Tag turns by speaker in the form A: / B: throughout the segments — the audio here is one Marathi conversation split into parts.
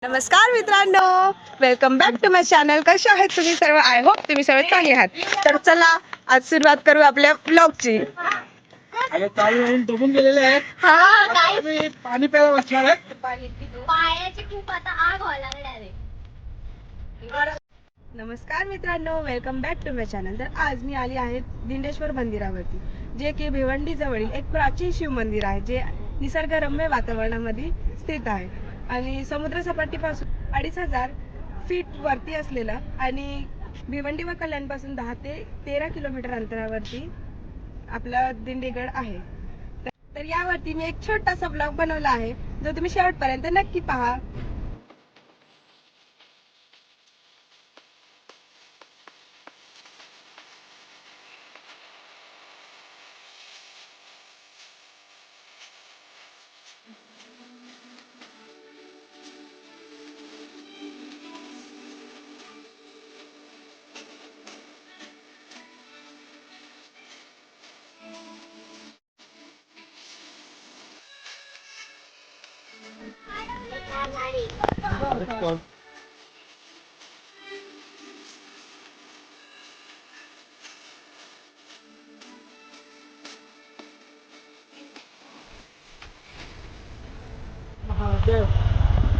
A: नमस्कार मित्रांनो, welcome back to my channel. कसे आहेत तुम्ही सर्व? आय होप तुम्ही सर्व चांगले आहात. तर चला आज सुरुवात करू आपल्या ब्लॉगची.
B: डबून गेलेले आहेत. आम्ही पाणी प्यायला बसणार आहेत.
C: पायाची खूप आता आग व्हायला लागली.
A: नमस्कार मित्रांनो, welcome back to my channel. तर आज मी आली आहे दिंडेश्वर मंदिरावरती, जे की भिवंडी जवळील एक प्राचीन शिव मंदिर आहे, जे निसर्गरम्य वातावरणामध्ये स्थित आहे आणि समुद्र सपाटीपासून 2500 फीट वरती असलेलं आणि भिवंडी व कल्याणपासून 10 ते 13 किलोमीटर अंतरावरती आपला दिंडीगड आहे. तर यावरती मी एक छोटासा ब्लॉग बनवला आहे, जो तुम्ही शेवटपर्यंत नक्की पहा.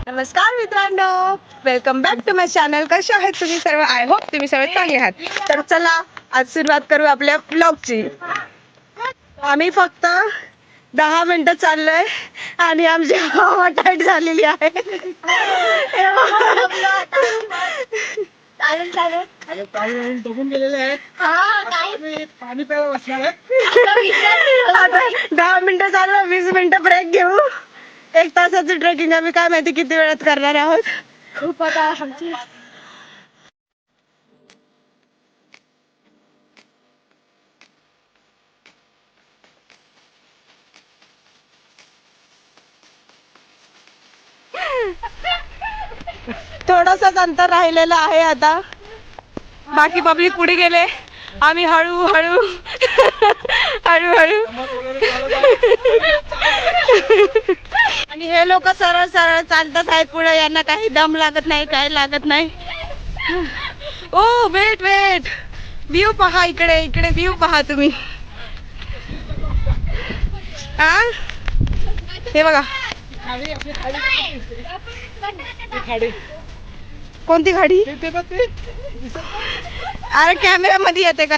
A: नमस्कार मित्रांनो, welcome back to my channel. कसे आहेत तुम्ही सर्व? आय होप तुम्ही सर्व चांगले आहात. तर चला आज सुरुवात करू आपल्या ब्लॉगची. आम्ही फक्त 10 मिनिटं चाललोय आणि आमची हवा टाईट झालेली आहे.
B: डबून गेलेले आहेत. आम्ही पाणी प्यायला बसणार आहेत.
A: आता 10 मिनिटं चाललो, 20 मिनिटं ब्रेक घेऊ. 1 तासाचं ट्रेकिंग आम्ही काय माहिती किती वेळात करणार आहोत. खूप आता आमची थोडंसंच अंतर राहिलेलं आहे आता. बाकी पब्लिक पुढे गेले, आम्ही हळूहळू हळूहळू आणि हे लोक सरळ सरळ चालतच आहेत पुढे. यांना काही दम लागत नाही, काही लागत नाही. ओ वेट वेट, व्ह्यू पहा, इकडे इकडे व्ह्यू पहा तुम्ही. हा हे बघा. कोणती गाडी? अरे कॅमेरा मध्ये येते का?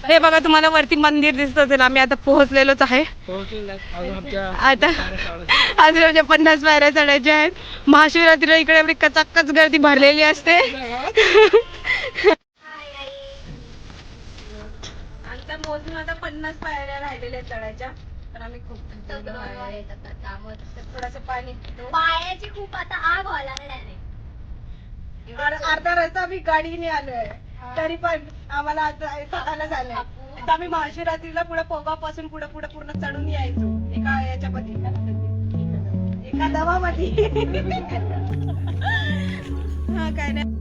A: हे बघा, तुम्हाला वरती मंदिर दिसत असेल. आम्ही आता पोहोचलेलोच आहे. आता अजून आमच्या 50 पायऱ्या चढायच्या आहेत. महाशिवरात्रीला इकडे एवढी कचाकच गर्दी भरलेली असते. आता मोजून आता 50 पायऱ्या राहिलेल्या चढायच्या. तर आम्ही खूप थोडंसं पाणी पितो.
C: पायाची खूप आता आग व्हायला लागली.
A: अर्धा रस्ता आम्ही गाडीने आलोय, तरी पण आम्हाला आता झालंय. आता आम्ही महाशिवरात्रीला पुढे पोगापासून पुढे पुढे पूर्ण चढून यायचो एका याच्यामध्ये, एका दवामध्ये. हा काय नाही.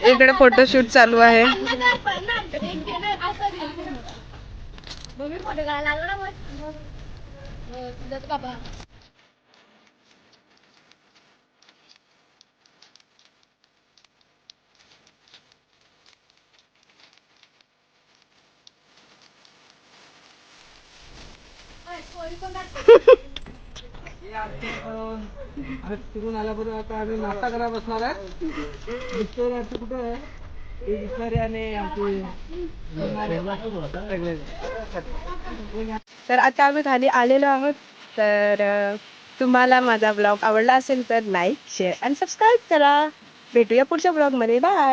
A: इकडे फोटोशूट चालू आहे.
B: तिकडून आल्याबरोबर आता आम्ही नाश्ता करायला बसणार आहे. बिस्लरी कुठे आहे? बिस्लरी आणि
A: तर आता आम्ही खाली आलेलो आहोत. तर तुम्हाला माझा ब्लॉग आवडला असेल तर लाईक, शेअर आणि सबस्क्राईब करा. भेटूया पुढच्या ब्लॉग मध्ये. बाय.